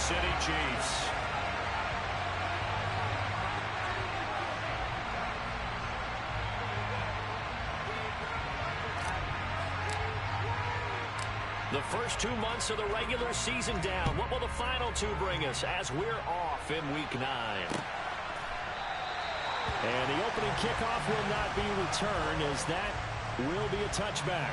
City Chiefs. The first 2 months of the regular season down. What will the final two bring us as we're off in Week 9? And the opening kickoff will not be returned, as that will be a touchback.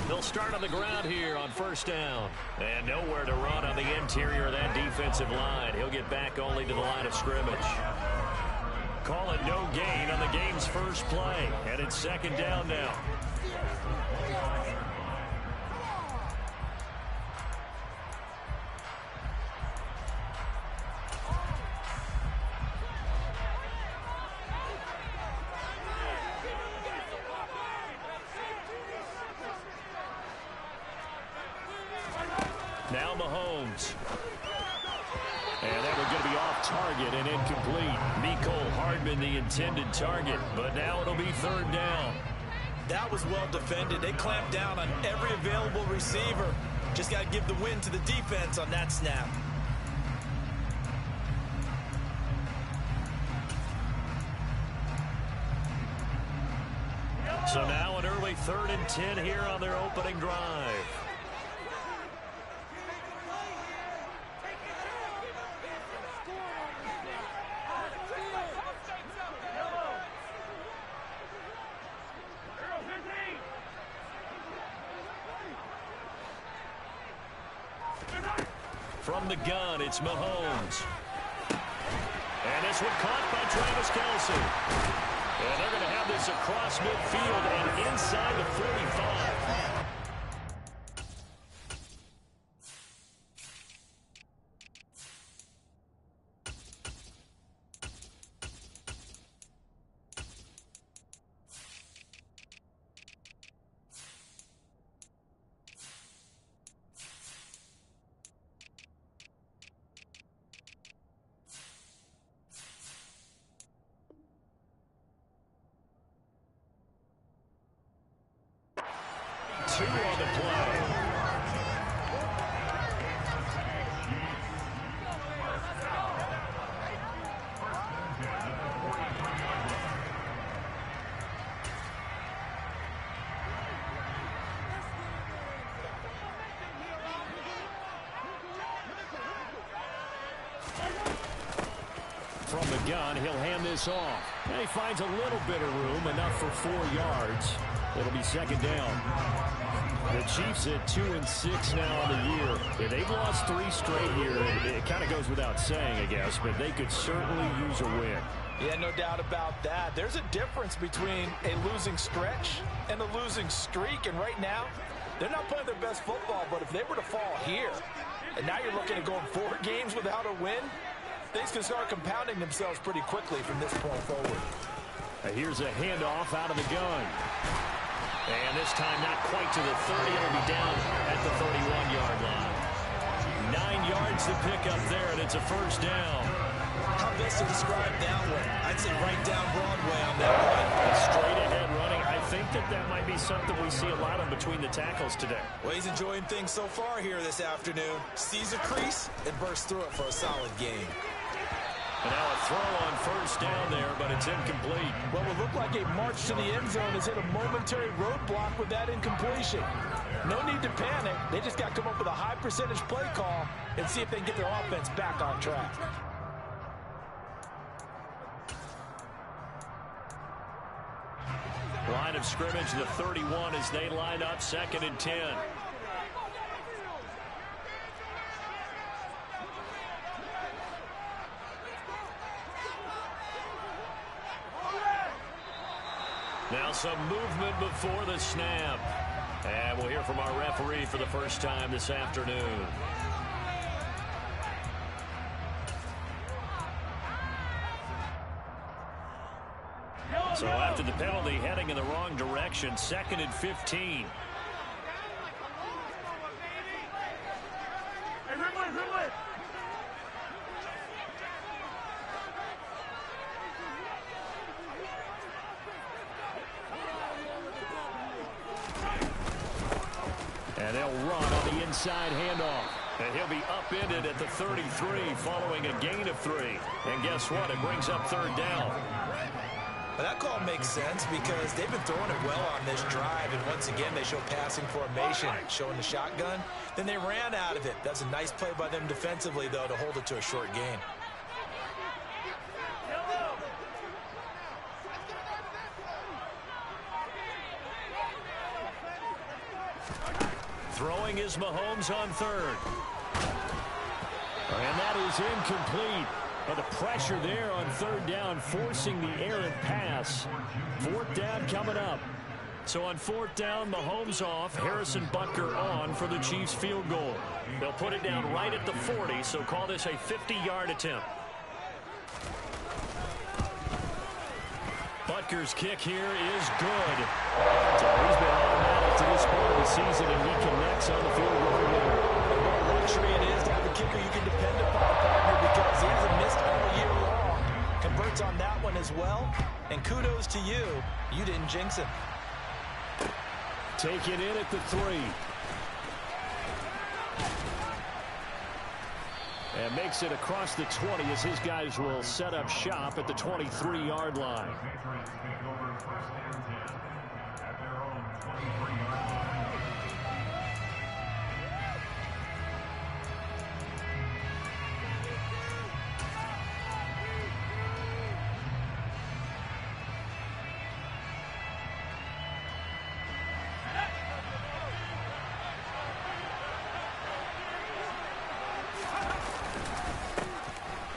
They'll start on the ground here on first down. And nowhere to run on the interior of that defensive line. He'll get back only to the line of scrimmage. Call it no gain on the game's first play. And it's second down now. Now Mahomes. And that was going to be off target and incomplete. Mecole Hardman the intended target, but now it'll be third down. That was well defended. They clamped down on every available receiver. Just got to give the win to the defense on that snap. So now an early 3rd and 10 here on their opening drive. From the gun, it's Mahomes. And this one caught by Travis Kelce. And they're going to have this across midfield and inside the 45. Two on the play. From the gun, he'll hand this off. And he finds a little bit of room, enough for 4 yards. It'll be second down. The Chiefs at 2-6 now on the year. Yeah, they've lost 3 straight here. It kind of goes without saying, I guess, but they could certainly use a win. Yeah, no doubt about that. There's a difference between a losing stretch and a losing streak, and right now, they're not playing their best football, but if they were to fall here, and now you're looking at going 4 games without a win, things can start compounding themselves pretty quickly from this point forward. Here's a handoff out of the gun. And this time not quite to the 30. It'll be down at the 31-yard line. 9 yards to pick up there, and it's a first down. How best to describe that one? I'd say right down Broadway on that one. Straight ahead running. I think that might be something we see a lot of between the tackles today. Well, he's enjoying things so far here this afternoon. Sees a crease and bursts through it for a solid game. And now a throw on first down there, but it's incomplete. What would look like a march to the end zone has hit a momentary roadblock with that incompletion. No need to panic. They just got to come up with a high percentage play call and see if they can get their offense back on track. Line of scrimmage, the 31 as they line up, 2nd and 10. Now some movement before the snap. And we'll hear from our referee for the first time this afternoon. So after the penalty, heading in the wrong direction, 2nd and 15. And they'll run on the inside handoff. And he'll be upended at the 33 following a gain of 3. And guess what? It brings up 3rd down. Well, that call makes sense because they've been throwing it well on this drive. And once again, they show passing formation, showing the shotgun. Then they ran out of it. That's a nice play by them defensively, though, to hold it to a short gain. Throwing is Mahomes on 3rd. And that is incomplete. But the pressure there on 3rd down, forcing the errant pass. 4th down coming up. So on 4th down, Mahomes off, Harrison Butker on for the Chiefs field goal. They'll put it down right at the 40, so call this a 50-yard attempt. Butker's kick here is good. So he's been automatic to this point of the season, and he connects on the field goal winner. And what a luxury it is to have a kicker you can depend upon, partner, because he hasn't missed all year long. Converts on that one as well. And kudos to you. You didn't jinx him. Take it in at the 3. And makes it across the 20 as his guys will set up shop at the 23-yard line.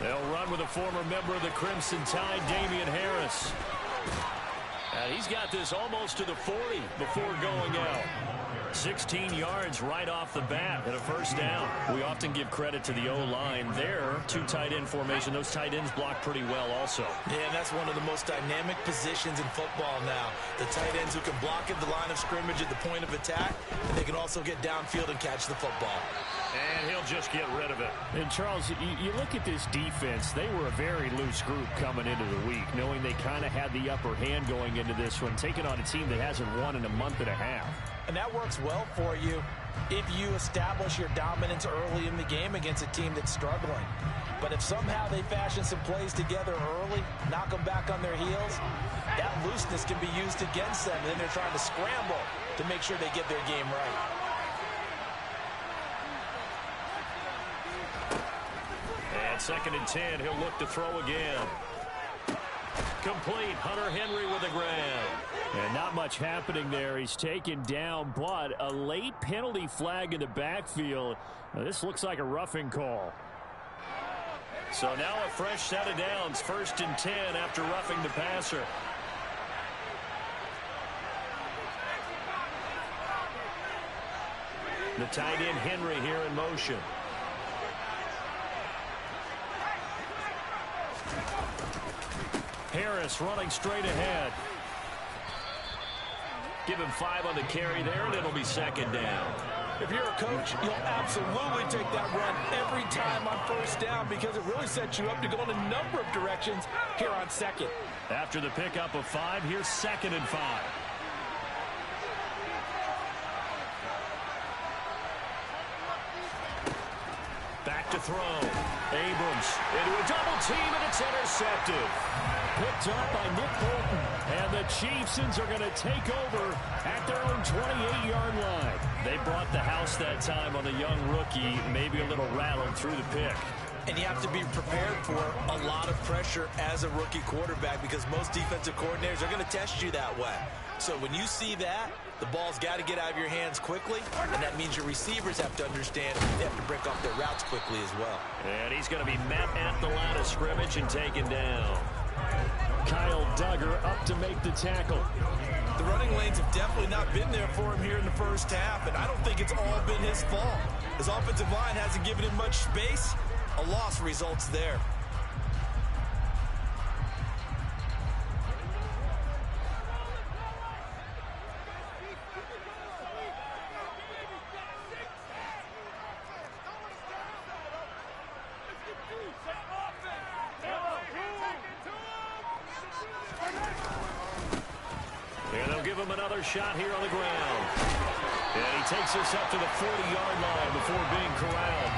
They'll run with a former member of the Crimson Tide, Damian Harris. And he's got this almost to the 40 before going out. 16 yards right off the bat and a 1st down. We often give credit to the O-line there. 2 tight end formation. Those tight ends block pretty well also. Yeah, and that's one of the most dynamic positions in football now. The tight ends who can block at the line of scrimmage at the point of attack, and they can also get downfield and catch the football. And he'll just get rid of it. And, Charles, you look at this defense. They were a very loose group coming into the week, knowing they kind of had the upper hand going into this one, taking on a team that hasn't won in a month and a half. And that works well for you if you establish your dominance early in the game against a team that's struggling. But if somehow they fashion some plays together early, knock them back on their heels, that looseness can be used against them. And then they're trying to scramble to make sure they get their game right. And 2nd and 10, he'll look to throw again. Complete. Hunter Henry with a grab. And not much happening there. He's taken down, but a late penalty flag in the backfield. Now, this looks like a roughing call. So now a fresh set of downs. 1st and 10 after roughing the passer. The tight end Henry here in motion. Harris running straight ahead. Give him 5 on the carry there, and it'll be 2nd down. If you're a coach, you'll absolutely take that run every time on 1st down because it really sets you up to go in a number of directions here on 2nd. After the pickup of 5, here's 2nd and 5. Back to throw. Abrams into a double team, and it's intercepted. Picked up by Nick Bolton. And the Chiefs are going to take over at their own 28-yard line. They brought the house that time on the young rookie, maybe a little rattled through the pick. And you have to be prepared for a lot of pressure as a rookie quarterback because most defensive coordinators are going to test you that way. So when you see that, the ball's got to get out of your hands quickly, and that means your receivers have to understand they have to break off their routes quickly as well. And he's going to be met at the line of scrimmage and taken down. Kyle Duggar up to make the tackle. The running lanes have definitely not been there for him here in the 1st half, and I don't think it's all been his fault. His offensive line hasn't given him much space. A loss results there. him another shot here on the ground. And he takes us up to the 40-yard line before being corralled.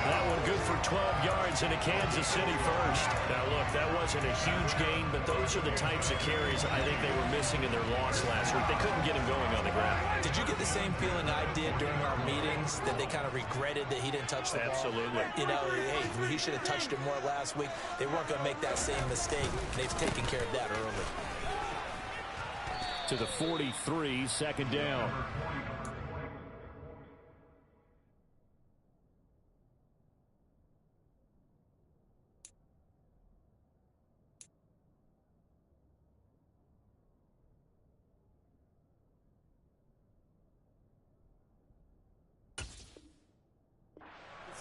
That one good for 12 yards into Kansas City first. Now, look, that wasn't a huge gain, but those are the types of carries I think they were missing in their loss last week. They couldn't get him going on the ground. Did you get the same feeling I did during our meetings, that they kind of regretted that he didn't touch the ball? Absolutely. You know, hey, he should have touched it more last week. They weren't going to make that same mistake. They've taken care of that early. To the 43, second down.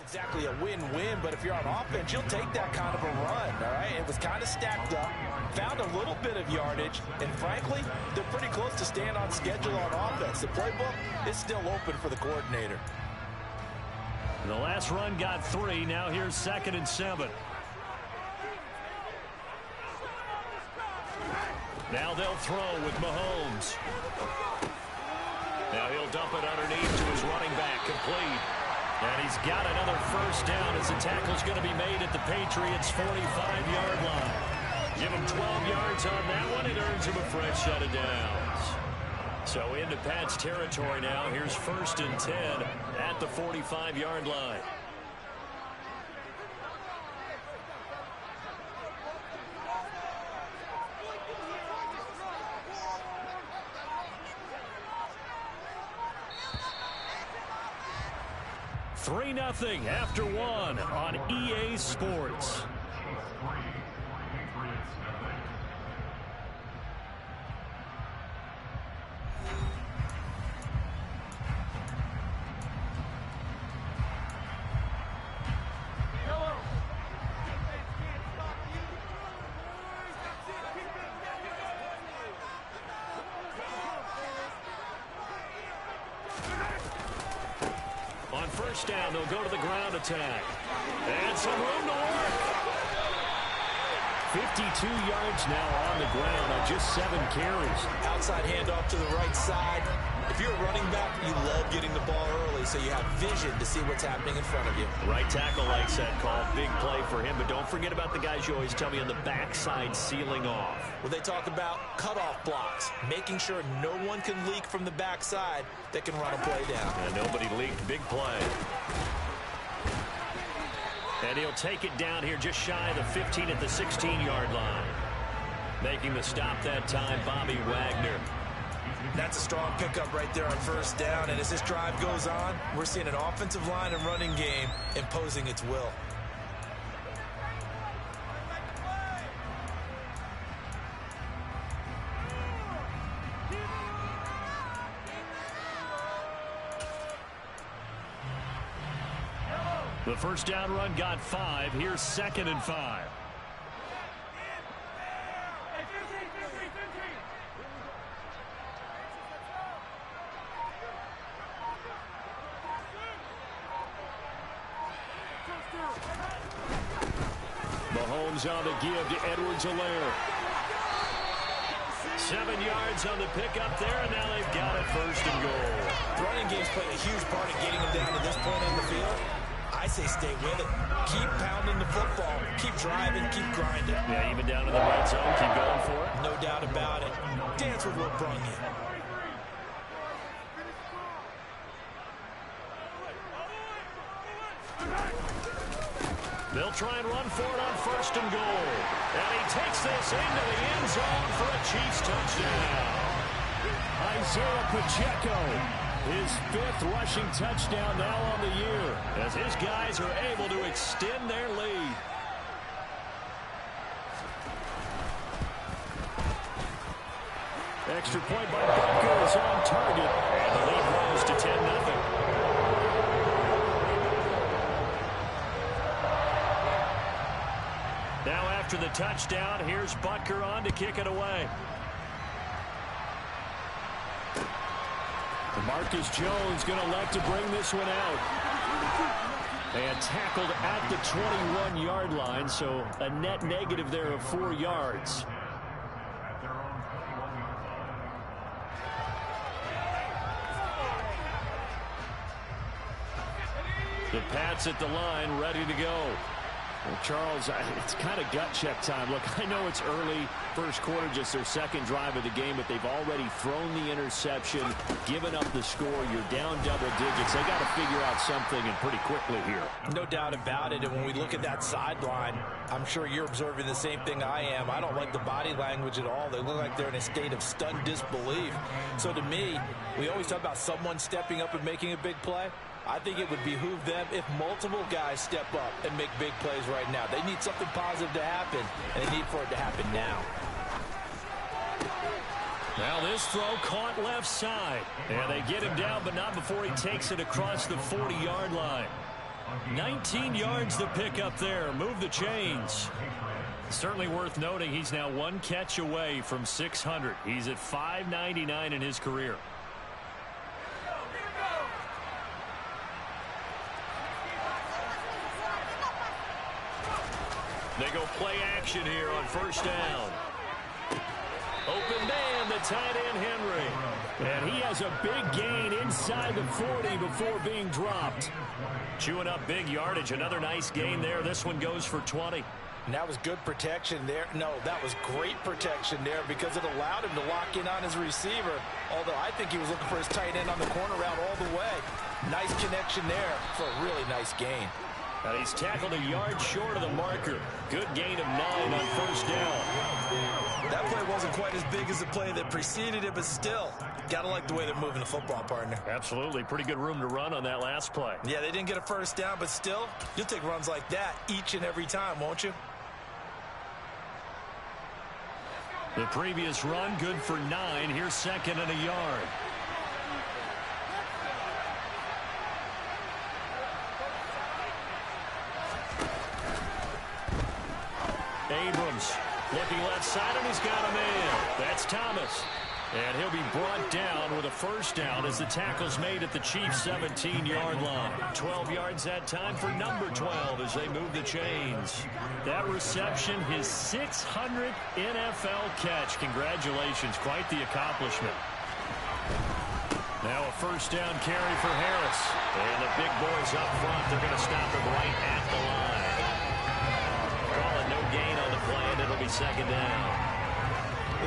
Exactly a win-win, but if you're on offense, you'll take that kind of a run, all right? It was kind of stacked up, found a little bit of yardage, and frankly, they're pretty close to staying on schedule on offense. The playbook is still open for the coordinator. The last run got 3. Now here's 2nd and 7. Now they'll throw with Mahomes. Now he'll dump it underneath to his running back, complete. And he's got another first down as the tackle's going to be made at the Patriots' 45-yard line. Give him 12 yards on that one. It earns him a fresh set of downs. So into Pat's territory now. Here's 1st and 10 at the 45-yard line. Three 0 after 1 on EA Sports. On first down, they'll go to the ground attack. And some room to work. 52 yards now on the ground on just 7 carries. Outside handoff to the right side. If you're a running back, you love getting the ball early so you have vision to see what's happening in front of you. Right tackle likes that call. Big play for him. But don't forget about the guys you always tell me on the backside sealing off. Well, they talk about cutoff blocks, making sure no one can leak from the backside that can run a play down. And nobody leaked. Big play. And he'll take it down here just shy of the 15 at the 16-yard line. Making the stop that time, Bobby Wagner. That's a strong pickup right there on first down. And as this drive goes on, we're seeing an offensive line and running game imposing its will. The first down run got 5. Here's 2nd and 5. Mahomes on the give to Edwards-Helaire. 7 yards on the pickup there, and now they've got it 1st and goal. The running game's playing a huge part in getting them down to this point on the field. I say stay with it. Keep pounding the football. Keep driving. Keep grinding. Yeah, even down in the red zone. Keep going for it. No doubt about it. Dance with what brung you. They'll try and run for it on 1st and goal. And he takes this into the end zone for a Chiefs touchdown. Isaiah Pacheco, his 5th rushing touchdown now on the year, as his guys are able to extend their lead. Extra point by Butker is on target, and the lead rose to 10-0. Now after the touchdown, here's Butker on to kick it away. Marcus Jones going to elect to bring this one out. And tackled at the 21-yard line, so a net negative there of 4 yards. The Pats at the line, ready to go. Well, Charles, it's kind of gut check time. Look, I know it's early, first quarter, just their second drive of the game, but they've already thrown the interception, given up the score. You're down double digits. They got to figure out something, and pretty quickly here. No doubt about it. And when we look at that sideline, I'm sure you're observing the same thing I am. I don't like the body language at all. They look like they're in a state of stunned disbelief. So to me, we always talk about someone stepping up and making a big play. I think it would behoove them if multiple guys step up and make big plays right now. They need something positive to happen, and they need for it to happen now. Now this throw caught left side. And they get him down, but not before he takes it across the 40-yard line. 19 yards to pick up there. Move the chains. Certainly worth noting he's now one catch away from 600. He's at 599 in his career. They go play action here on first down. Open man, the tight end Henry. And he has a big gain inside the 40 before being dropped. Chewing up big yardage. Another nice gain there. This one goes for 20. And that was good protection there. No, that was great protection there because it allowed him to lock in on his receiver. Although I think he was looking for his tight end on the corner route all the way. Nice connection there for a really nice gain. And he's tackled a yard short of the marker. Good gain of 9 on first down. That play wasn't quite as big as the play that preceded it, but still, gotta like the way they're moving the football, partner. Absolutely. Pretty good room to run on that last play. Yeah, they didn't get a first down, but still, you'll take runs like that each and every time, won't you? The previous run, good for 9. Here's second and a yard. Abrams looking left side, and he's got a man. That's Thomas. And he'll be brought down with a first down as the tackle's made at the Chiefs' 17-yard line. 12 yards that time for number 12 as they move the chains. That reception, his 600th NFL catch. Congratulations, quite the accomplishment. Now a first down carry for Harris. And the big boys up front, they're going to stop him right at the line. Calling no gain on the play, and it'll be second down.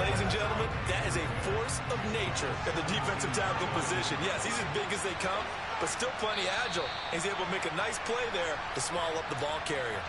Ladies and gentlemen, that is a force of nature at the defensive tackle position. Yes, he's as big as they come, but still plenty agile. He's able to make a nice play there to small up the ball carrier.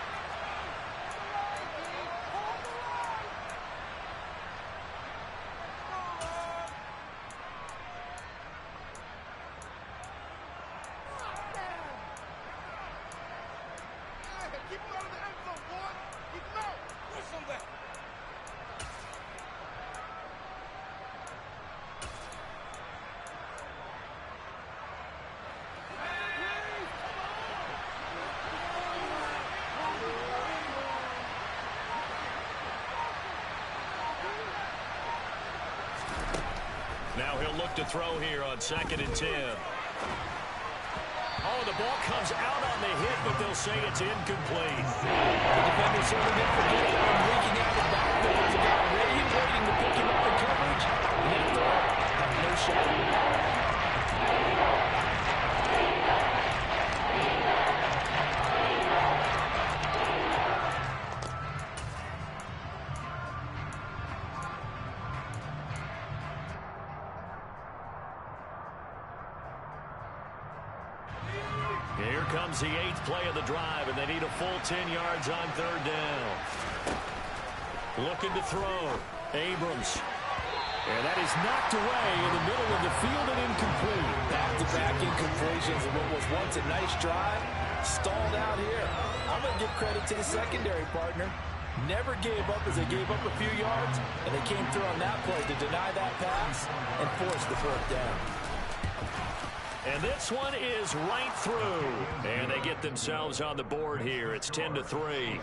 Now he'll look to throw here on 2nd and 10. Oh, the ball comes out on the hit, but they'll say it's incomplete. The defender certainly didn't forget about him leaking out his back. There was a guy waiting to pick him up in coverage. And after all, no shot. Here comes the 8th play of the drive, and they need a full 10 yards on 3rd down. Looking to throw. Abrams. And that is knocked away in the middle of the field and incomplete. Back-to-back incompletions of what was once a nice drive. Stalled out here. I'm going to give credit to the secondary partner. Never gave up as they gave up a few yards, and they came through on that play to deny that pass and force the 4th down. And this one is right through. And they get themselves on the board here. It's 10-3.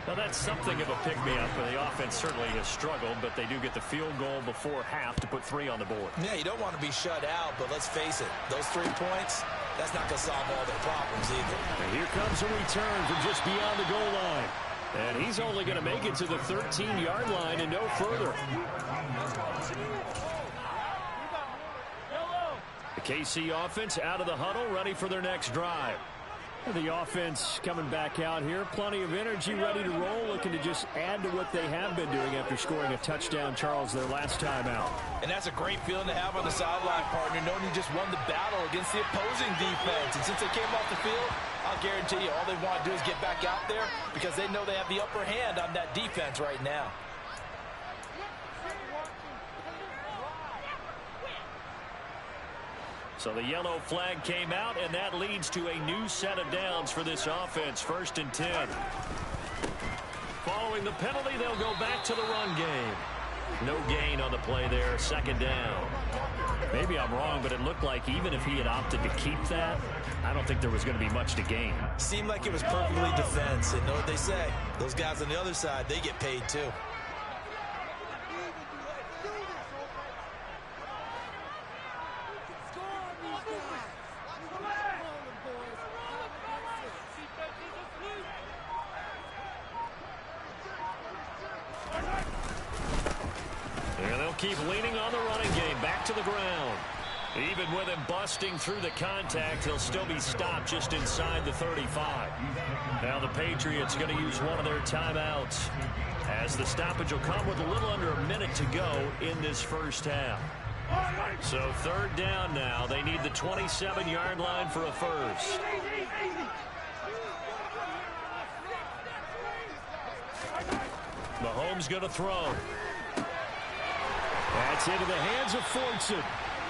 Now, that's something of a pick-me-up. The offense certainly has struggled, but they do get the field goal before half to put 3 on the board. Yeah, you don't want to be shut out, but let's face it, those 3 points, that's not going to solve all their problems either. And here comes a return from just beyond the goal line. And he's only going to make it to the 13-yard line and no further. The KC offense out of the huddle, ready for their next drive. The offense coming back out here. Plenty of energy, ready to roll, looking to just add to what they have been doing after scoring a touchdown, Charles, their last time out. And that's a great feeling to have on the sideline, partner, knowing you just won the battle against the opposing defense. And since they came off the field, I'll guarantee you all they want to do is get back out there because they know they have the upper hand on that defense right now. So the yellow flag came out, and that leads to a new set of downs for this offense. 1st and 10. Following the penalty, they'll go back to the run game. No gain on the play there. 2nd down. Maybe I'm wrong, but it looked like even if he had opted to keep that, I don't think there was going to be much to gain. Seemed like it was perfectly defense. And know what they say? Those guys on the other side, they get paid too. Keep leaning on the running game. Back to the ground. Even with him busting through the contact, he'll still be stopped just inside the 35. Now the Patriots going to use one of their timeouts, as the stoppage will come with a little under a minute to go in this first half. So 3rd down now. They need the 27-yard line for a first. Mahomes going to throw. That's into the hands of Fortson.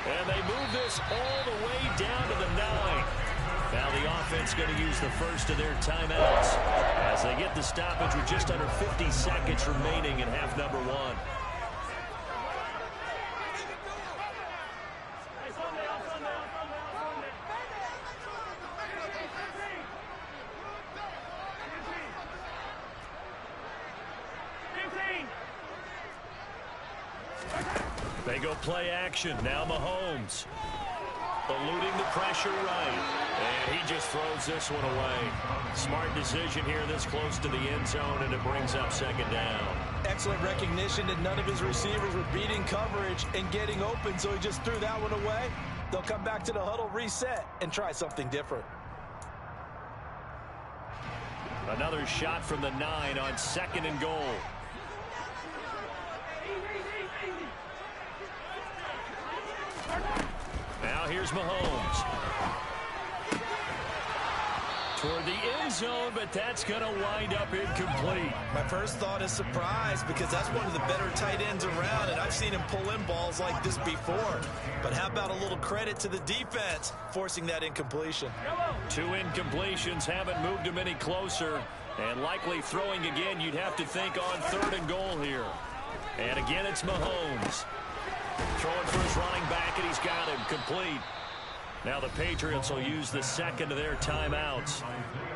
And they move this all the way down to the 9. Now the offense going to use the first of their timeouts as they get the stoppage with just under 50 seconds remaining in half number 1. They go play action. Now Mahomes eluding the pressure right. And he just throws this one away. Smart decision here this close to the end zone, and it brings up 2nd down. Excellent recognition that none of his receivers were beating coverage and getting open, so he just threw that one away. They'll come back to the huddle, reset, and try something different. Another shot from the 9 on 2nd and goal. Now here's Mahomes. Toward the end zone, but that's going to wind up incomplete. My first thought is surprise because that's one of the better tight ends around, and I've seen him pull in balls like this before. But how about a little credit to the defense forcing that incompletion? 2 incompletions haven't moved him any closer, and likely throwing again, you'd have to think on 3rd and goal here. And again, it's Mahomes. Throwing for his running back, and he's got him complete. Now the Patriots will use the 2nd of their timeouts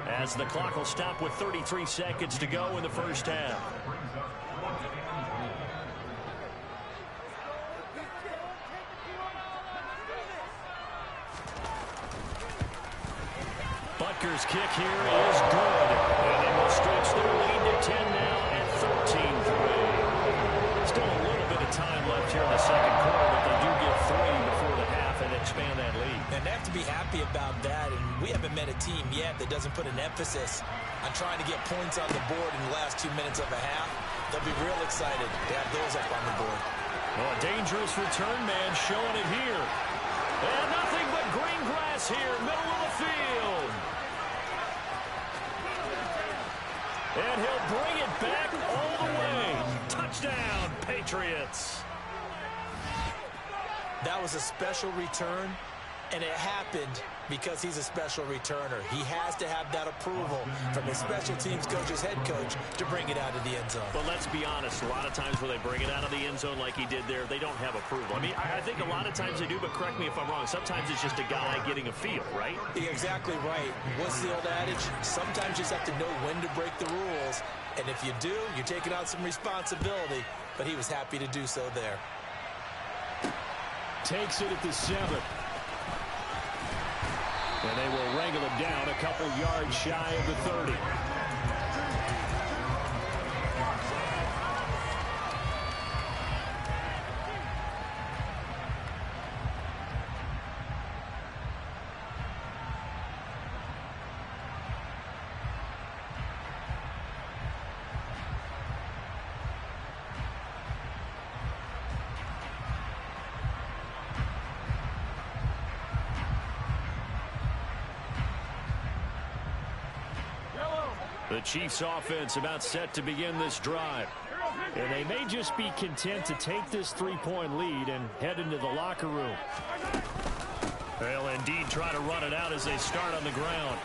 as the clock will stop with 33 seconds to go in the first half. Butker's kick here is good, and they will stretch their lead to 10 now at 13-3. Still a little bit of time left here in the second quarter, but they do get 3 before the half and expand that lead. And they have to be happy about that, and we haven't met a team yet that doesn't put an emphasis on trying to get points on the board in the last 2 minutes of a half. They'll be real excited to have those up on the board. Well, a dangerous return man showing it here. And nothing but green grass here, middle of the field. And he'll bring it back all the way. Touchdown, Patriots. That was a special return, and it happened because he's a special returner. He has to have that approval from his special teams coach's head coach to bring it out of the end zone. But let's be honest, a lot of times when they bring it out of the end zone like he did there, they don't have approval. I mean, I think a lot of times they do, but correct me if I'm wrong. Sometimes it's just a guy getting a feel, right? You're exactly right. What's the old adage? Sometimes you just have to know when to break the rules. And if you do, you're taking on some responsibility. But he was happy to do so there. Takes it at the 7. And they will wrangle him down a couple yards shy of the 30. The Chiefs offense about set to begin this drive. And they may just be content to take this 3-point lead and head into the locker room. They'll indeed try to run it out as they start on the ground.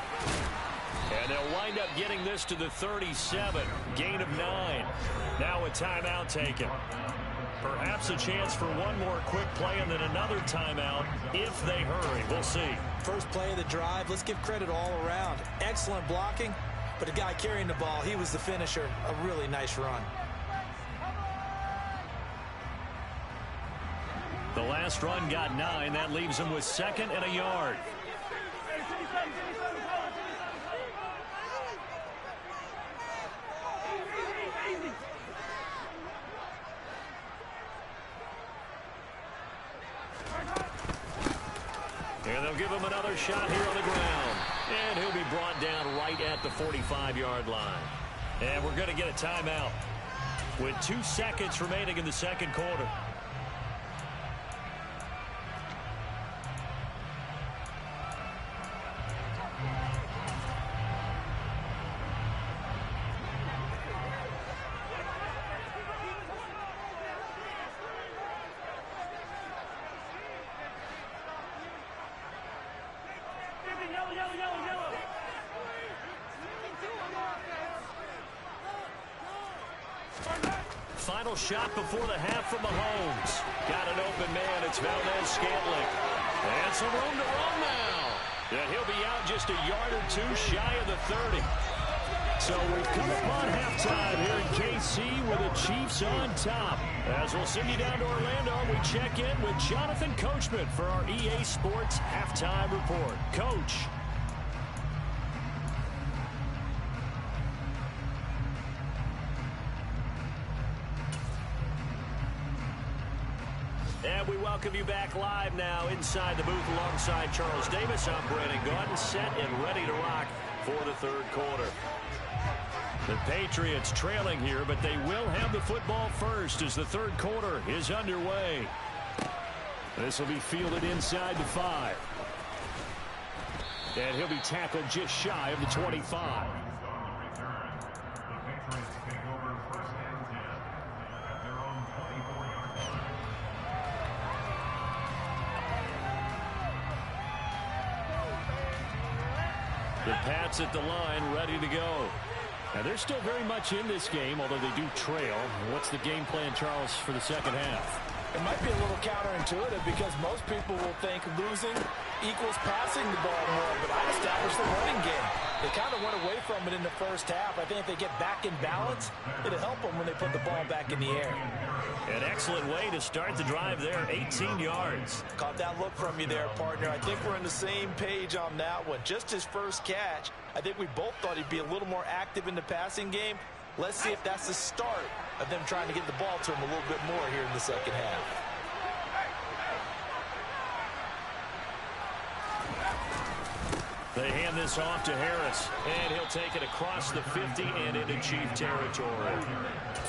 And they'll wind up getting this to the 37. Gain of 9. Now a timeout taken. Perhaps a chance for one more quick play and then another timeout if they hurry. We'll see. First play of the drive, let's give credit all around. Excellent blocking, but the guy carrying the ball, he was the finisher. A really nice run. The last run got 9. That leaves him with 2nd and a yard. And they'll give him another shot here on the ground. And he'll be brought down right at the 45-yard line. And we're going to get a timeout with 2 seconds remaining in the second quarter. Final shot before the half from Mahomes. Got an open man. It's Valdez-Scantling. And some room to run now. And he'll be out just a yard or 2 shy of the 30. So we've come upon halftime here in KC with the Chiefs on top. As we'll send you down to Orlando, we check in with Jonathan Coachman for our EA Sports Halftime Report. Coach. And we welcome you back live now inside the booth alongside Charles Davis. I'm Brandon Gaudin, set and ready to rock for the third quarter. The Patriots trailing here, but they will have the football first as the third quarter is underway. This will be fielded inside the 5. And he'll be tackled just shy of the 25. The Pats at the line, ready to go. Now, they're still very much in this game, although they do trail. What's the game plan, Charles, for the second half? It might be a little counterintuitive because most people will think losing equals passing the ball more, but I established the running game. They kind of went away from it in the first half. I think if they get back in balance, it'll help them when they put the ball back in the air. An excellent way to start the drive there, 18 yards. Caught that look from you there, partner. I think we're on the same page on that one. Just his first catch, I think we both thought he'd be a little more active in the passing game. Let's see if that's the start of them trying to get the ball to him a little bit more here in the second half. They hand this off to Harris, and he'll take it across the 50 and into Chief territory.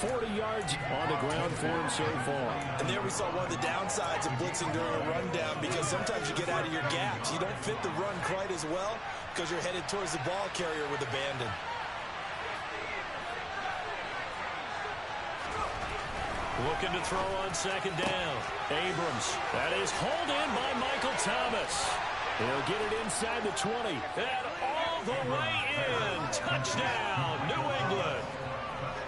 40 yards on the ground for him so far. And there we saw one of the downsides of blitzing during a rundown, because sometimes you get out of your gaps. You don't fit the run quite as well because you're headed towards the ball carrier with abandon. Looking to throw on second down. Abrams. That is hauled in by Michael Thomas. He'll get it inside the 20. And all the way in. Touchdown, New England.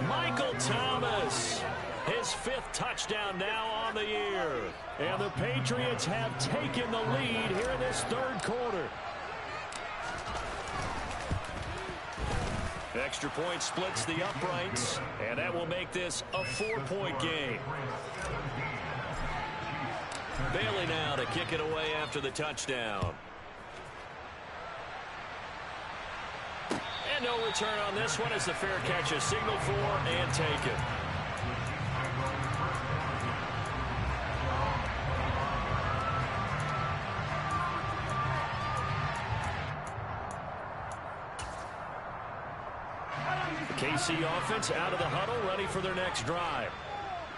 Michael Thomas. His 5th touchdown now on the year. And the Patriots have taken the lead here in this third quarter. Extra point splits the uprights, and that will make this a 4-point game. Bailey now to kick it away after the touchdown. And no return on this one as the fair catch is signaled for and taken. KC offense out of the huddle, ready for their next drive.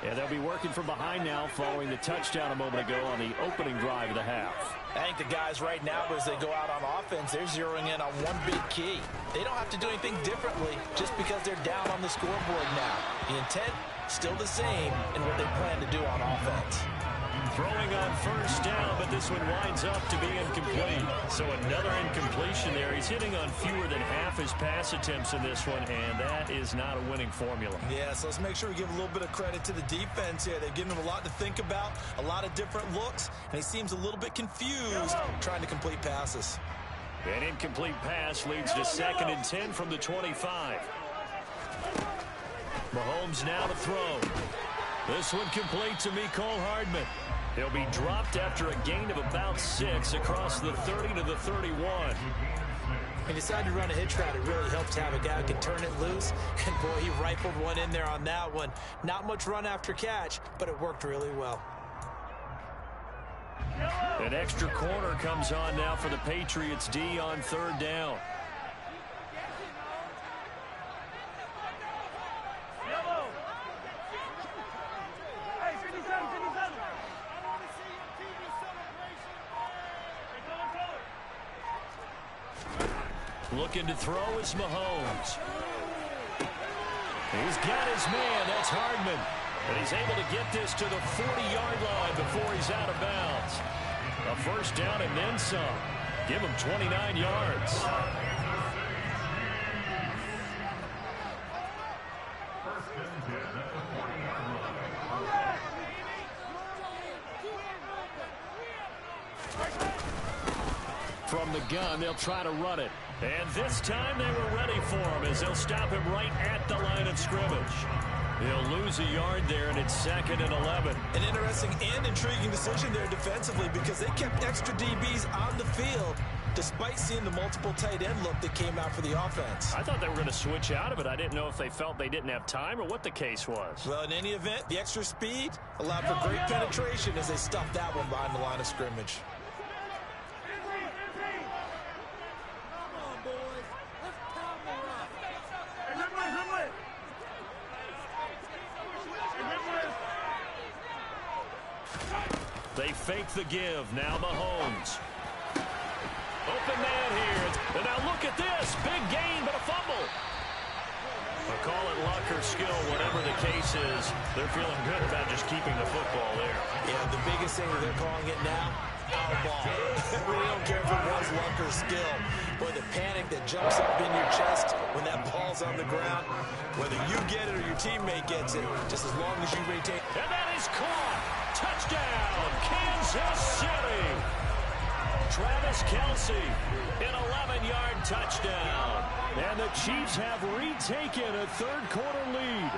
And they'll be working from behind now following the touchdown a moment ago on the opening drive of the half. I think the guys right now, as they go out on offense, they're zeroing in on one big key. They don't have to do anything differently just because they're down on the scoreboard now. The intent, still the same in what they plan to do on offense. Throwing on first down, but this one winds up to be incomplete. So another incompletion there. He's hitting on fewer than half his pass attempts in this one, and that is not a winning formula. Yeah, so let's make sure we give a little bit of credit to the defense here. They've given him a lot to think about, a lot of different looks, and he seems a little bit confused trying to complete passes. An incomplete pass leads to 2nd and 10 from the 25. Mahomes now to throw. This one complete to Mecole Hardman. He'll be dropped after a gain of about 6 across the 30 to the 31. He decided to run a hitch route. It really helps to have a guy who can turn it loose. And, boy, he rifled one in there on that one. Not much run after catch, but it worked really well. An extra corner comes on now for the Patriots D on 3rd down. Looking to throw is Mahomes. He's got his man. That's Hardman. And he's able to get this to the 40-yard line before he's out of bounds. A first down and then some. Give him 29 yards. From the gun, they'll try to run it. And this time they were ready for him as they'll stop him right at the line of scrimmage. He'll lose a yard there, and it's 2nd and 11. An interesting and intriguing decision there defensively because they kept extra DBs on the field despite seeing the multiple tight end look that came out for the offense. I thought they were going to switch out of it. I didn't know if they felt they didn't have time or what the case was. Well, in any event, the extra speed allowed for great penetration as they stuffed that one behind the line of scrimmage. They fake the give. Now Mahomes. Open man here. And now look at this. Big gain, but a fumble. I'll call it luck or skill, whatever the case is. They're feeling good about just keeping the football there. Yeah, the biggest thing that they're calling it now, our ball. We don't care if it was luck or skill. Boy, the panic that jumps up in your chest when that ball's on the ground, whether you get it or your teammate gets it, just as long as you retain. And that is caught. Touchdown, Kansas City. Travis Kelce, an 11-yard touchdown. And the Chiefs have retaken a third-quarter lead.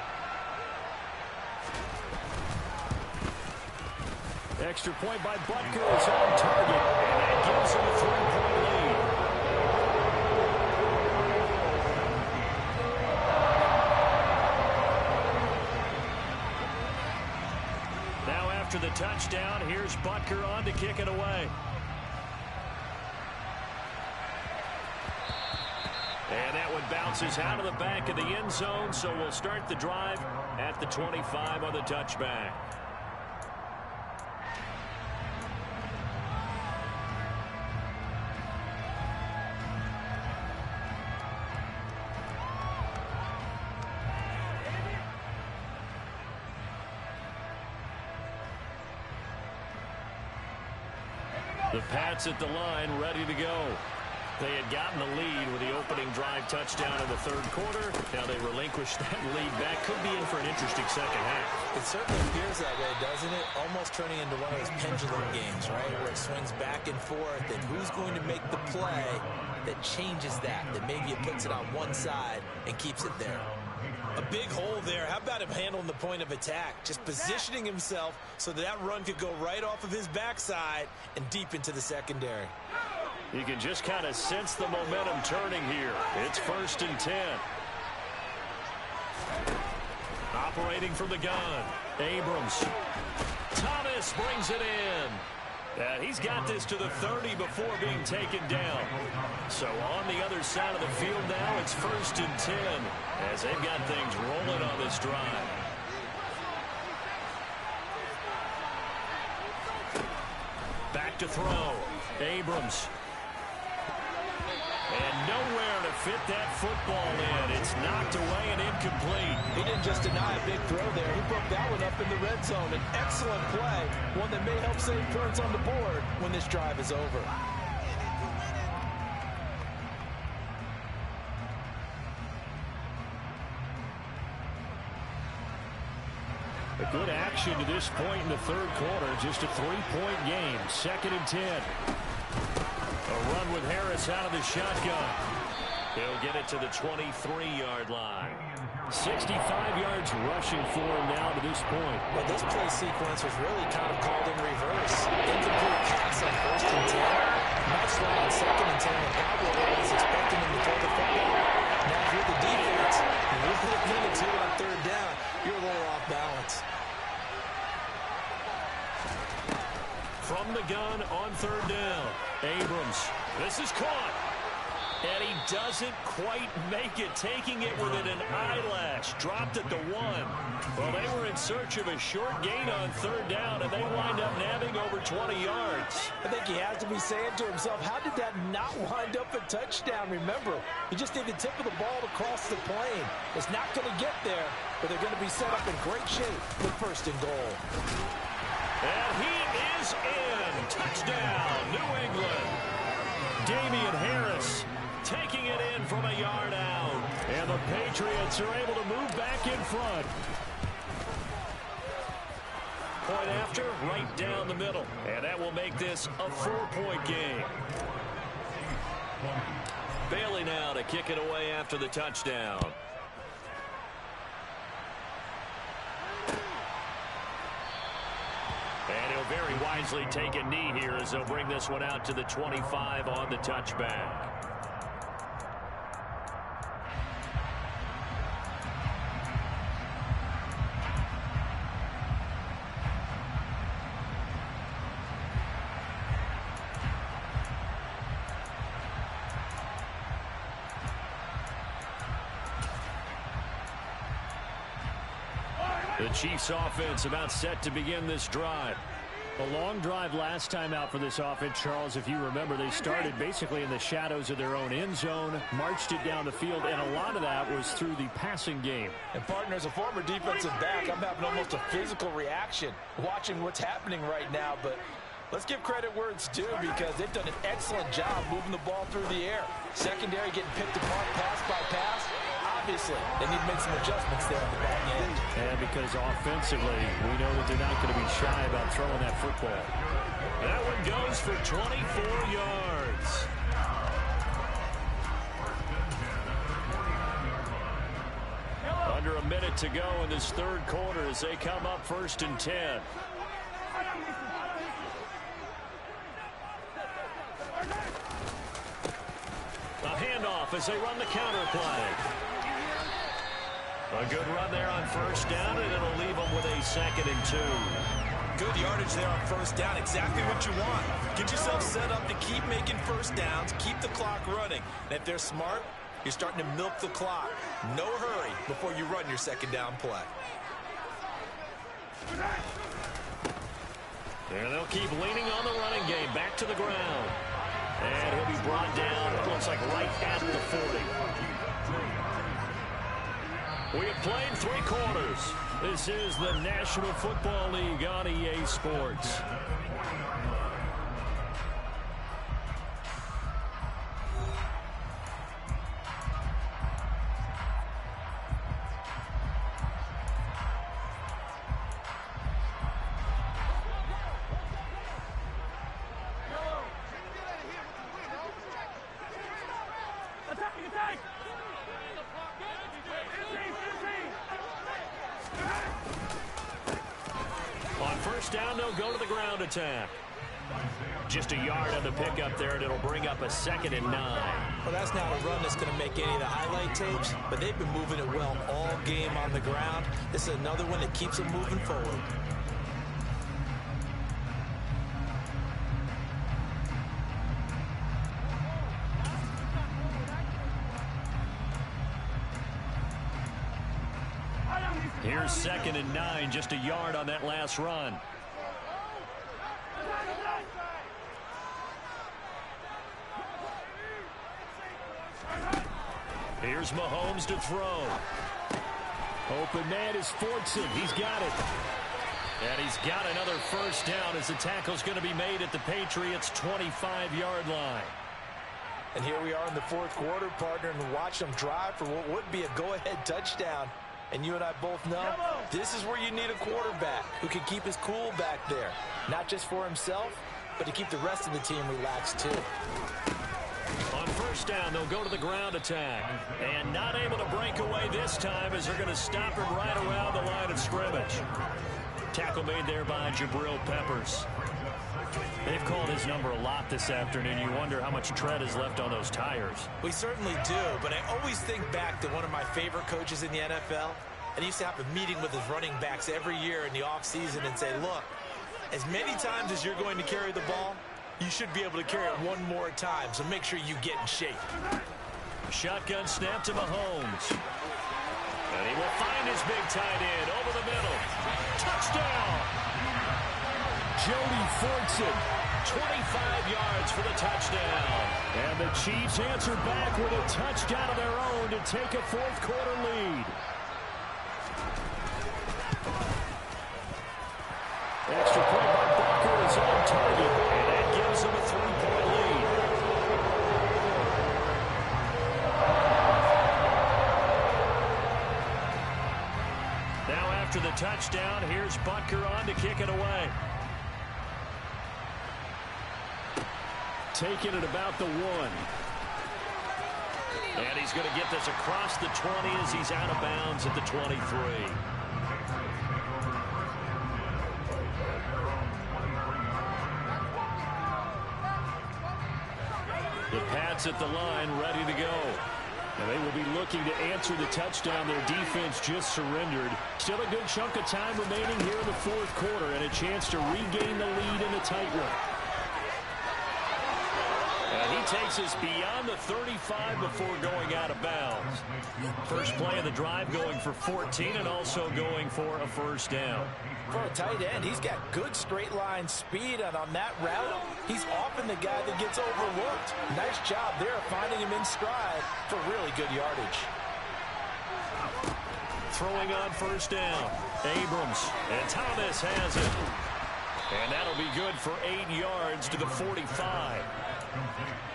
Extra point by Butker is on target, and that gives him a 3-point lead. Now after the touchdown, here's Butker on to kick it away. And that one bounces out of the back of the end zone, so we'll start the drive at the 25 on the touchback. The Pats at the line, ready to go. They had gotten the lead with the opening drive touchdown in the third quarter. Now they relinquish that lead back. Could be in for an interesting second half. It certainly appears that way, doesn't it? Almost turning into one of those pendulum games, right? Where it swings back and forth. And who's going to make the play that changes that maybe it puts it on one side and keeps it there? A big hole there. How about him handling the point of attack? Just positioning himself so that run could go right off of his backside and deep into the secondary. You can just kind of sense the momentum turning here. It's 1st and 10. Operating from the gun. Abrams. Thomas brings it in. He's got this to the 30 before being taken down. So on the other side of the field now, it's 1st and 10 as they've got things rolling on this drive. Back to throw. Abrams. And nowhere to fit that football in. It's knocked away and incomplete. He didn't just deny a big throw there. He broke that one up in the red zone. An excellent play. One that may help save points on the board when this drive is over. A good action to this point in the third quarter. Just a 3-point game. 2nd and 10. A run with Harris out of the shotgun. He'll get it to the 23-yard line. 65 yards rushing for him now to this point. Well, this play sequence was really kind of called in reverse. Incomplete pass on 1st and 10. Nice run on 2nd and 10. The Cowboys was expecting him to throw the football. Now, if you're the defense, and you're put a minute two on 3rd down, you're a little off balance. From the gun on 3rd down. Abrams. This is caught. And he doesn't quite make it, taking it within an eyelash. Dropped at the 1. Well, they were in search of a short gain on 3rd down, and they wind up nabbing over 20 yards. I think he has to be saying to himself, how did that not wind up a touchdown? Remember, you just need the tip of the ball to cross the plane. It's not going to get there, but they're going to be set up in great shape with 1st and goal. And he is in. Touchdown, New England. Damian Harris taking it in from a yard out. And the Patriots are able to move back in front. Point after, right down the middle. And that will make this a 4-point game. Bailey now to kick it away after the touchdown. And he'll very wisely take a knee here as they'll bring this one out to the 25 on the touchback. The Chiefs offense about set to begin this drive. A long drive last time out for this offense, Charles. If you remember, they started basically in the shadows of their own end zone, marched it down the field, and a lot of that was through the passing game. And partner, as a former defensive back, I'm having almost a physical reaction watching what's happening right now. But let's give credit where it's due, because they've done an excellent job moving the ball through the air. Secondary getting picked apart pass by pass. Obviously, they need to make some adjustments there on the back end. And because offensively, we know that they're not going to be shy about throwing that football. That one goes for 24 yards. Under a minute to go in this third quarter as they come up 1st and 10. A handoff as they run the counter play. A good run there on 1st down, and it'll leave them with a 2nd and 2. Good yardage there on 1st down. Exactly what you want. Get yourself set up to keep making 1st downs, keep the clock running. And if they're smart, you're starting to milk the clock. No hurry before you run your 2nd down play. And they'll keep leaning on the running game. Back to the ground. And he'll be brought down, it looks like right at the 40. We have played 3 quarters. This is the National Football League on EA Sports. Down, they'll go to the ground attack. Just a yard on the pickup there, and it'll bring up a 2nd and 9. Well, that's not a run that's going to make any of the highlight tapes, but they've been moving it well all game on the ground. This is another one that keeps them moving forward. Here's 2nd and 9, just a yard on that last run. Here's Mahomes to throw. Open man is Fortson. He's got it. And he's got another first down as the tackle's going to be made at the Patriots' 25-yard line. And here we are in the fourth quarter, partner, and watch them drive for what would be a go-ahead touchdown. And you and I both know this is where you need a quarterback who can keep his cool back there. Not just for himself, but to keep the rest of the team relaxed too. On first down, they'll go to the ground attack. And not able to break away this time as they're going to stop him right around the line of scrimmage. Tackle made there by Jabril Peppers. They've called his number a lot this afternoon. You wonder how much tread is left on those tires. We certainly do, but I always think back to one of my favorite coaches in the NFL. And he used to have a meeting with his running backs every year in the offseason and say, look, as many times as you're going to carry the ball, you should be able to carry it one more time, so make sure you get in shape. Shotgun snap to Mahomes. And he will find his big tight end over the middle. Touchdown! Jody Fortson, 25 yards for the touchdown. And the Chiefs answer back with a touchdown of their own to take a fourth quarter lead. Extra point by Butker is on target, and that gives them a 3-point lead. Now after the touchdown, here's Butker on to kick it away. Taking it about the 1. And he's going to get this across the 20 as he's out of bounds at the 23. The Pats at the line ready to go. And they will be looking to answer the touchdown their defense just surrendered. Still a good chunk of time remaining here in the fourth quarter and a chance to regain the lead in a tight one. And he takes us beyond the 35 before going out of bounds. First play of the drive going for 14 and also going for a first down. For a tight end, he's got good straight line speed, and on that route, he's often the guy that gets overlooked. Nice job there finding him in stride for really good yardage. Throwing on first down, Abrams, and Thomas has it. And that'll be good for 8 yards to the 45.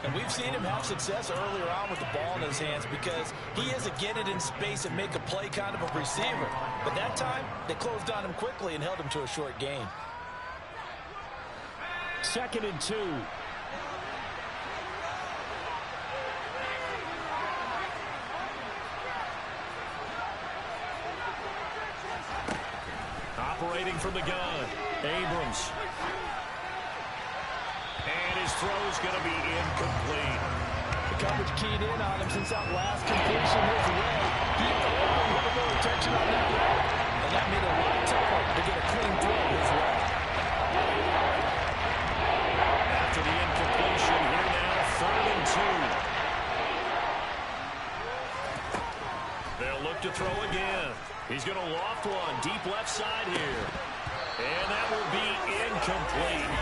And we've seen him have success earlier on with the ball in his hands because he is a get it in space and make a play kind of a receiver. But that time, they closed on him quickly and held him to a short gain. 2nd and 2. Operating from the gun, Abrams. And his throw's going to be incomplete. The coverage keyed in on him since that last completion his way. He had a little more attention on that route, and that made it a lot tougher to get a clean throw his way. After the incompletion, here now, 3rd and 2. They'll look to throw again. He's going to loft one, deep left side here. And that will be incomplete.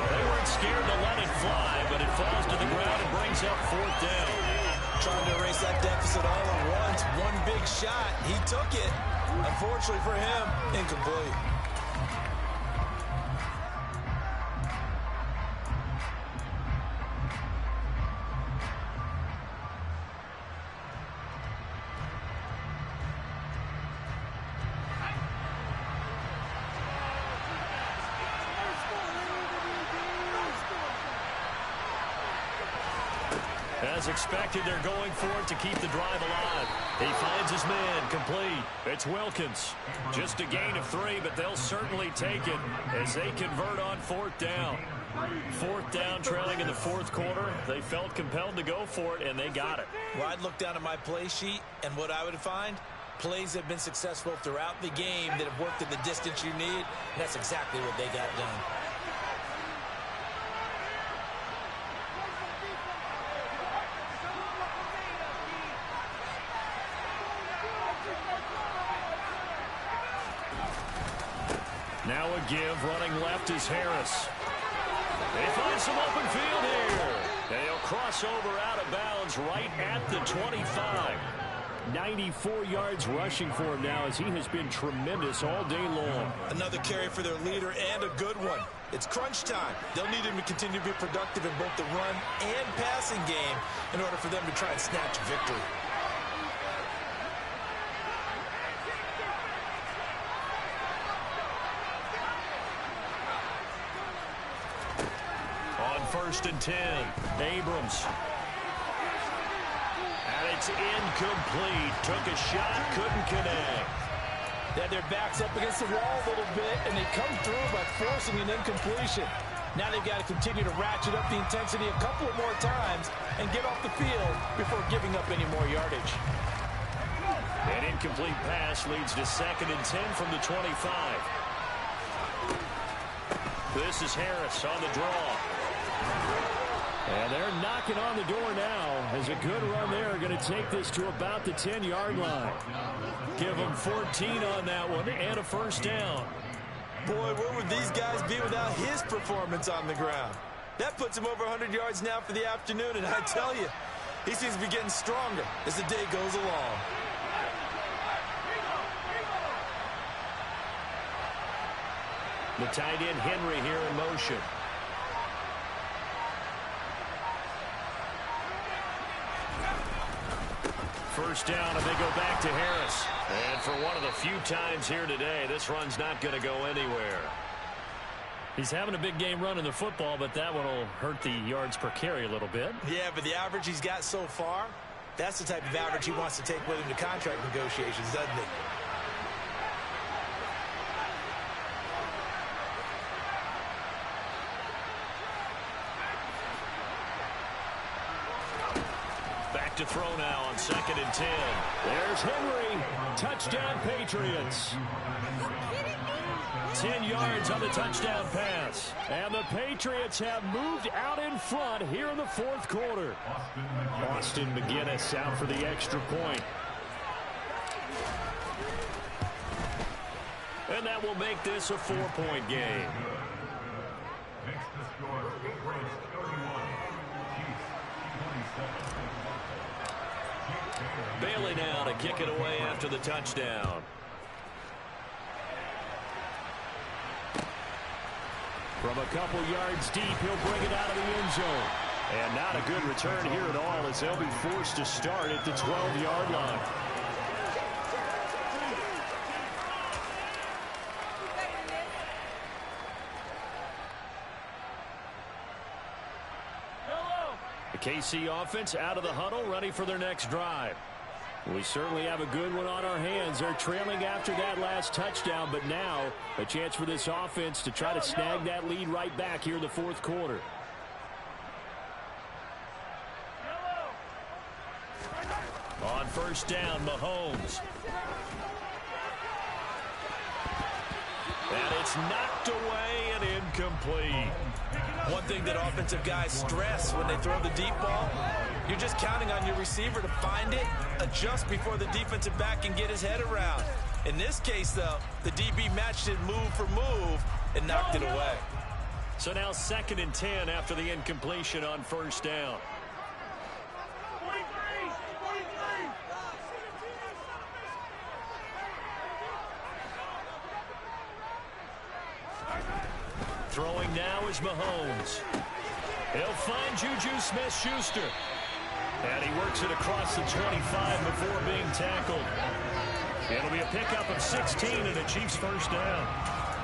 They weren't scared to let it fly, but it falls to the ground and brings up 4th down. Trying to erase that deficit all at once. One big shot. He took it. Unfortunately for him, incomplete. As expected, they're going for it to keep the drive alive. He finds his man, complete. It's Wilkins. Just a gain of 3, but they'll certainly take it as they convert on 4th down. 4th down, trailing in the 4th quarter. They felt compelled to go for it, and they got it. Well, I'd look down at my play sheet, and what I would find, plays have been successful throughout the game that have worked at the distance you need, and that's exactly what they got done. Now a give, running left is Harris. They find some open field here. They'll crossover out of bounds right at the 25. 94 yards rushing for him now as he has been tremendous all day long. Another carry for their leader and a good one. It's crunch time. They'll need him to continue to be productive in both the run and passing game in order for them to try and snatch a victory. On 1st and 10, Abrams. And it's incomplete. Took a shot, couldn't connect. They had their backs up against the wall a little bit, and they come through by forcing an incompletion. Now they've got to continue to ratchet up the intensity a couple of more times and get off the field before giving up any more yardage. An incomplete pass leads to 2nd and 10 from the 25. This is Harris on the draw. And they're knocking on the door now as a good run there. Going to take this to about the 10-yard line. Give them 14 on that one and a 1st down. Boy, where would these guys be without his performance on the ground? That puts him over 100 yards now for the afternoon, and I tell you, he seems to be getting stronger as the day goes along. The tight end Henry here in motion. First down, and they go back to Harris. And for one of the few times here today, this run's not going to go anywhere. He's having a big game running the football, but that one will hurt the yards per carry a little bit. Yeah, but the average he's got so far, that's the type of average he wants to take with him to contract negotiations, doesn't he? To throw now on 2nd and 10. There's Henry. Touchdown, Patriots. 10 yards on the touchdown pass. And the Patriots have moved out in front here in the 4th quarter. Austin McGinnis out for the extra point. And that will make this a 4-point game. Next to score, Patriots 31, Chiefs 27. Bailey now to kick it away after the touchdown. From a couple yards deep, he'll bring it out of the end zone. And not a good return here at all as they'll be forced to start at the 12-yard line. The KC offense out of the huddle, ready for their next drive. We certainly have a good one on our hands. They're trailing after that last touchdown, but now a chance for this offense to try to snag that lead right back here in the 4th quarter. On 1st down, Mahomes. And it's knocked away and incomplete. One thing that offensive guys stress when they throw the deep ball, you're just counting on your receiver to find it, adjust before the defensive back can get his head around. In this case, though, the DB matched it move for move and knocked it away. So now 2nd and 10 after the incompletion on 1st down. Throwing now is Mahomes. He'll find Juju Smith-Schuster. And he works it across the 25 before being tackled. It'll be a pickup of 16 and a Chiefs 1st down.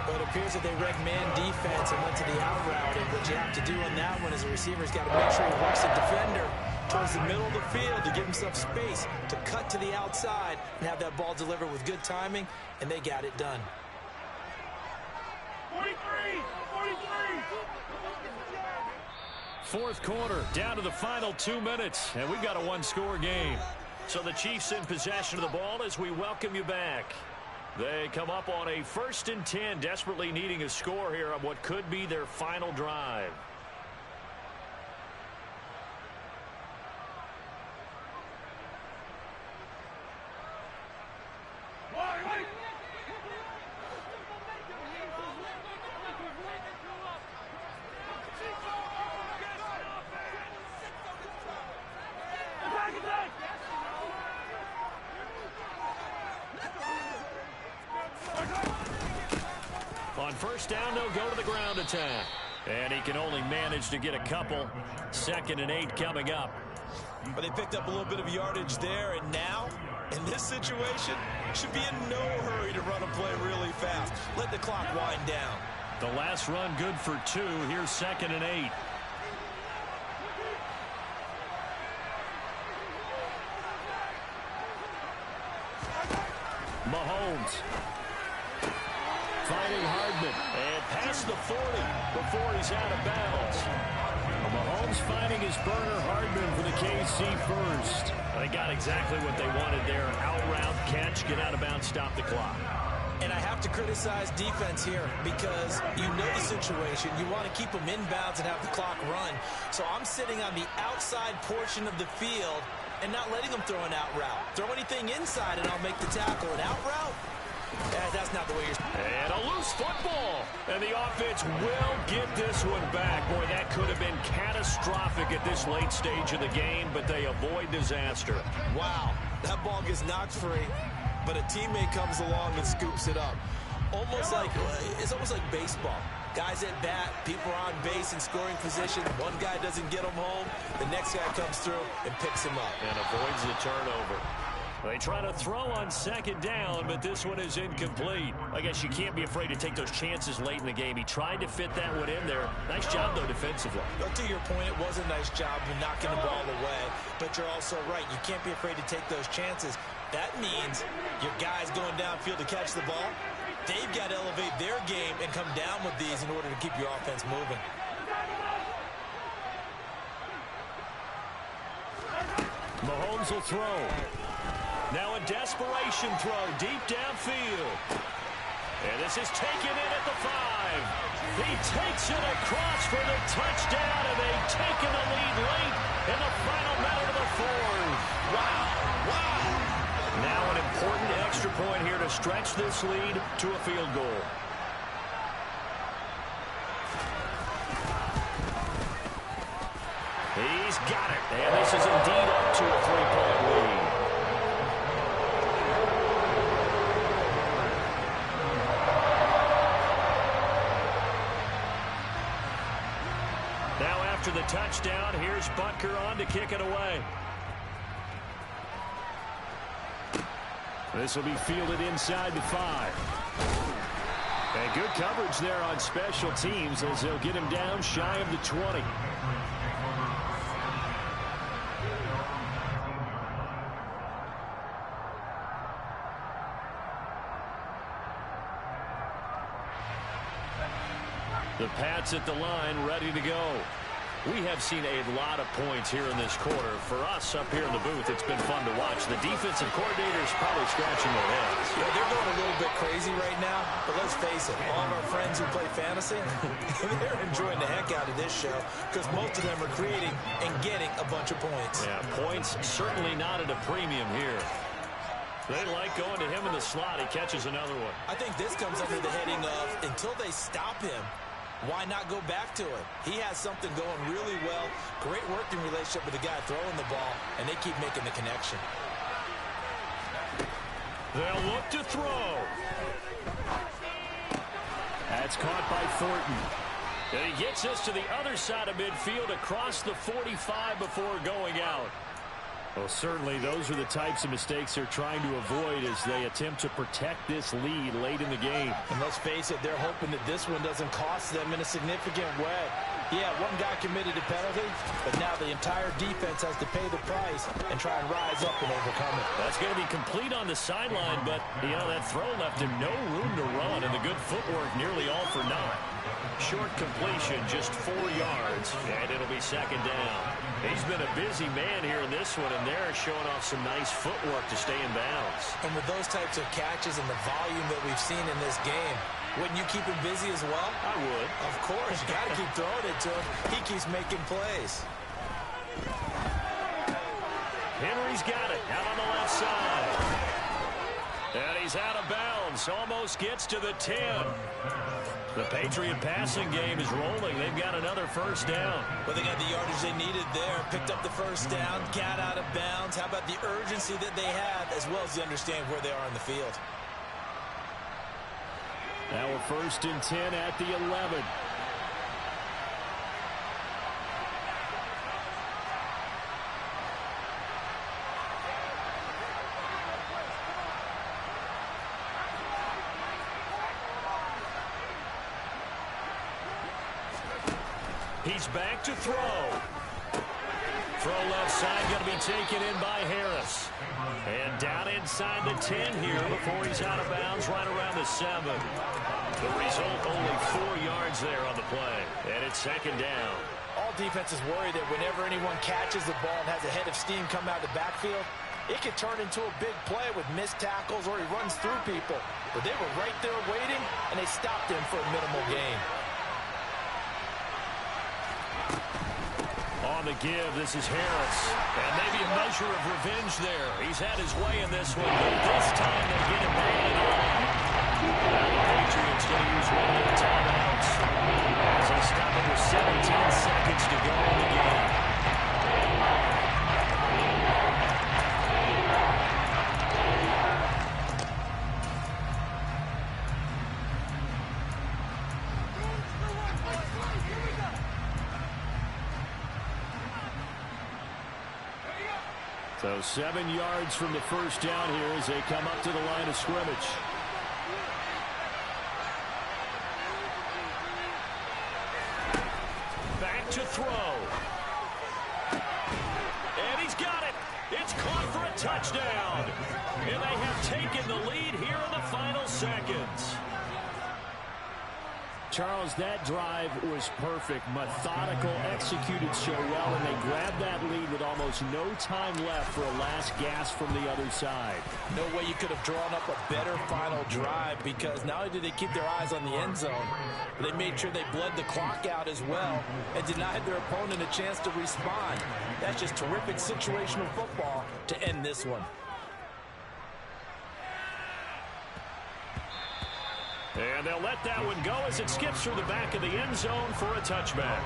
Well, it appears that they read man defense and went to the out route. And what you have to do on that one is the receiver's got to make sure he works the defender towards the middle of the field to give himself space to cut to the outside and have that ball delivered with good timing, and they got it done. 4th quarter, down to the final 2 minutes, and we've got a 1-score game. So the Chiefs in possession of the ball as we welcome you back. They come up on a 1st and 10, desperately needing a score here on what could be their final drive. On first down, they'll go to the ground attack. And he can only manage to get a couple. 2nd and 8 coming up. But they picked up a little bit of yardage there, and now, in this situation, should be in no hurry to run a play really fast. Let the clock wind down. The last run good for 2. Here's 2nd and 8. Mahomes finding Hardman and past the 40 before he's out of bounds. Mahomes finding his burner Hardman for the KC first. They got exactly what they wanted there. Out route, catch, get out of bounds, stop the clock. And I have to criticize defense here because you know the situation. You want to keep them inbounds and have the clock run. So I'm sitting on the outside portion of the field and not letting them throw an out route. Throw anything inside and I'll make the tackle. An out route? That's not the way you're... And a loose football. And the offense will get this one back. Boy, that could have been catastrophic at this late stage of the game, but they avoid disaster. Wow, that ball gets knocked free, but a teammate comes along and scoops it up. It's almost like baseball. Guys at bat, people are on base in scoring position. One guy doesn't get him home. The next guy comes through and picks him up. And avoids the turnover. They try to throw on 2nd down, but this one is incomplete. I guess you can't be afraid to take those chances late in the game. He tried to fit that one in there. Nice job, though, defensively. But to your point, it was a nice job of knocking the ball away. But you're also right. You can't be afraid to take those chances. That means your guys going downfield to catch the ball, they've got to elevate their game and come down with these in order to keep your offense moving. Mahomes will throw. Now a desperation throw deep downfield. And this is taken in at the 5. He takes it across for the touchdown, and they've taken the lead late in the final minute of the 4th. Wow. Now an important extra point here to stretch this lead to a field goal. He's got it. And this is indeed up to a 3-point lead. Now after the touchdown, here's Butker on to kick it away. This will be fielded inside the 5. And good coverage there on special teams as they'll get him down shy of the 20. The Pats at the line, ready to go. We have seen a lot of points here in this quarter. For us up here in the booth, it's been fun to watch. The defensive coordinators probably scratching their heads. Yeah, they're going a little bit crazy right now, but let's face it, all of our friends who play fantasy, they're enjoying the heck out of this show because most of them are creating and getting a bunch of points. Yeah, points certainly not at a premium here. They like going to him in the slot. He catches another one. I think this comes under the heading of until they stop him, why not go back to it? He has something going really well. Great working relationship with the guy throwing the ball, and they keep making the connection. They'll look to throw. That's caught by Thornton. And he gets us to the other side of midfield across the 45 before going out. Well, certainly those are the types of mistakes they're trying to avoid as they attempt to protect this lead late in the game. And let's face it, they're hoping that this one doesn't cost them in a significant way. Yeah, one guy committed a penalty, but now the entire defense has to pay the price and try and rise up and overcome it. That's going to be complete on the sideline, but, you know, that throw left him no room to run, and the good footwork nearly all for naught. Short completion, just 4 yards, and it'll be 2nd down. He's been a busy man here in this one, and they're showing off some nice footwork to stay in bounds. And with those types of catches and the volume that we've seen in this game, wouldn't you keep him busy as well? I would. Of course, you got to keep throwing it to him. He keeps making plays. Henry's got it out on the left side. And he's out of bounds. Almost gets to the 10. The Patriot passing game is rolling. They've got another first down. Well, they got the yardage they needed there. Picked up the first down, got out of bounds. How about the urgency that they have, as well as they understand where they are on the field? Now we're 1st and 10 at the 11. He's back to throw. Throw left side going to be taken in by Harris. And down inside the 10 here before he's out of bounds right around the 7. The result, only 4 yards there on the play. And it's 2nd down. All defenses worry that whenever anyone catches the ball and has a head of steam come out of the backfield, it could turn into a big play with missed tackles or he runs through people. But they were right there waiting, and they stopped him for a minimal gain. On the give, this is Harris. And maybe a measure of revenge there. He's had his way in this one, but this time they get him down. Now the Patriots going to use one of their timeouts as they stop it with 17 seconds to go in the game. So 7 yards from the first down here as they come up to the line of scrimmage. Back to throw. And he's got it. It's caught for a touchdown. And they have taken the lead here in the final seconds. Charles, that drive was perfect, methodical, executed so well, and they grabbed that lead with almost no time left for a last gasp from the other side. No way you could have drawn up a better final drive, because not only did they keep their eyes on the end zone, but they made sure they bled the clock out as well and denied their opponent a chance to respond. That's just terrific situational football to end this one. And they'll let that one go as it skips through the back of the end zone for a touchback.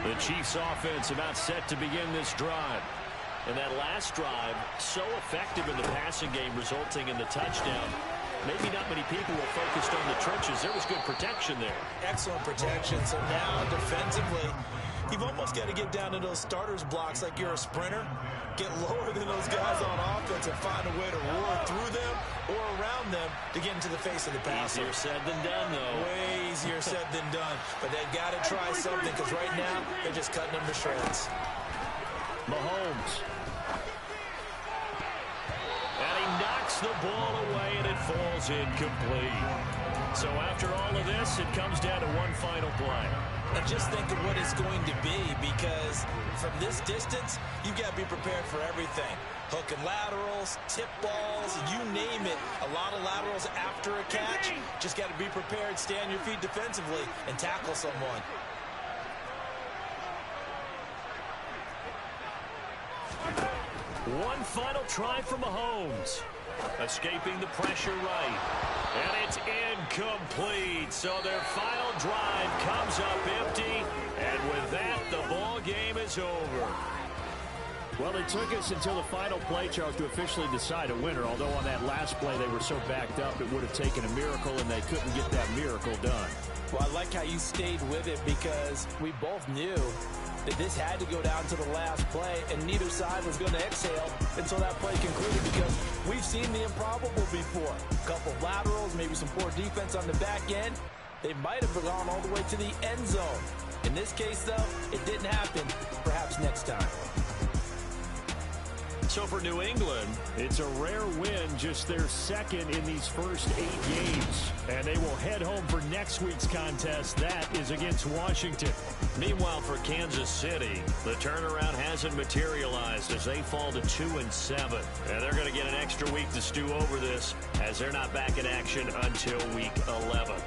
The Chiefs offense about set to begin this drive. And that last drive, so effective in the passing game, resulting in the touchdown. Maybe not many people were focused on the trenches. There was good protection there. Excellent protection. So now, defensively, you've almost got to get down to those starters blocks like you're a sprinter. Get lower than those guys on offense and find a way to roar through them or around them to get into the face of the passer. Easier said than done, though. Way easier said than done. But they've got to try something, because right now, they're just cutting them to shreds. Mahomes. And he knocks the ball away, and it falls incomplete. So after all of this, it comes down to one final play. And just think of what it's going to be, because from this distance, you've got to be prepared for everything. Hook and laterals, tip balls, you name it. A lot of laterals after a catch. Just got to be prepared, stay on your feet defensively, and tackle someone. One final try for Mahomes. Escaping the pressure right. And it's incomplete. So their final drive comes up empty. And with that, the ball game is over. Well, it took us until the final play, Charles, to officially decide a winner. Although on that last play they were so backed up, it would have taken a miracle, and they couldn't get that miracle done. Well, I like how you stayed with it, because we both knew that this had to go down to the last play, and neither side was going to exhale until that play concluded, because we've seen the improbable before. A couple of laterals, maybe some poor defense on the back end. They might have gone all the way to the end zone. In this case, though, it didn't happen. Perhaps next time. So for New England, it's a rare win, just their second in these first 8 games. And they will head home for next week's contest. That is against Washington. Meanwhile, for Kansas City, the turnaround hasn't materialized as they fall to 2-7. And they're going to get an extra week to stew over this, as they're not back in action until week 11.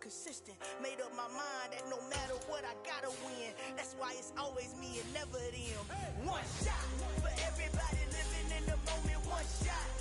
consistent. Made up my mind that no matter what, I gotta win. That's why it's always me and never them. One shot for everybody living in the moment. One shot.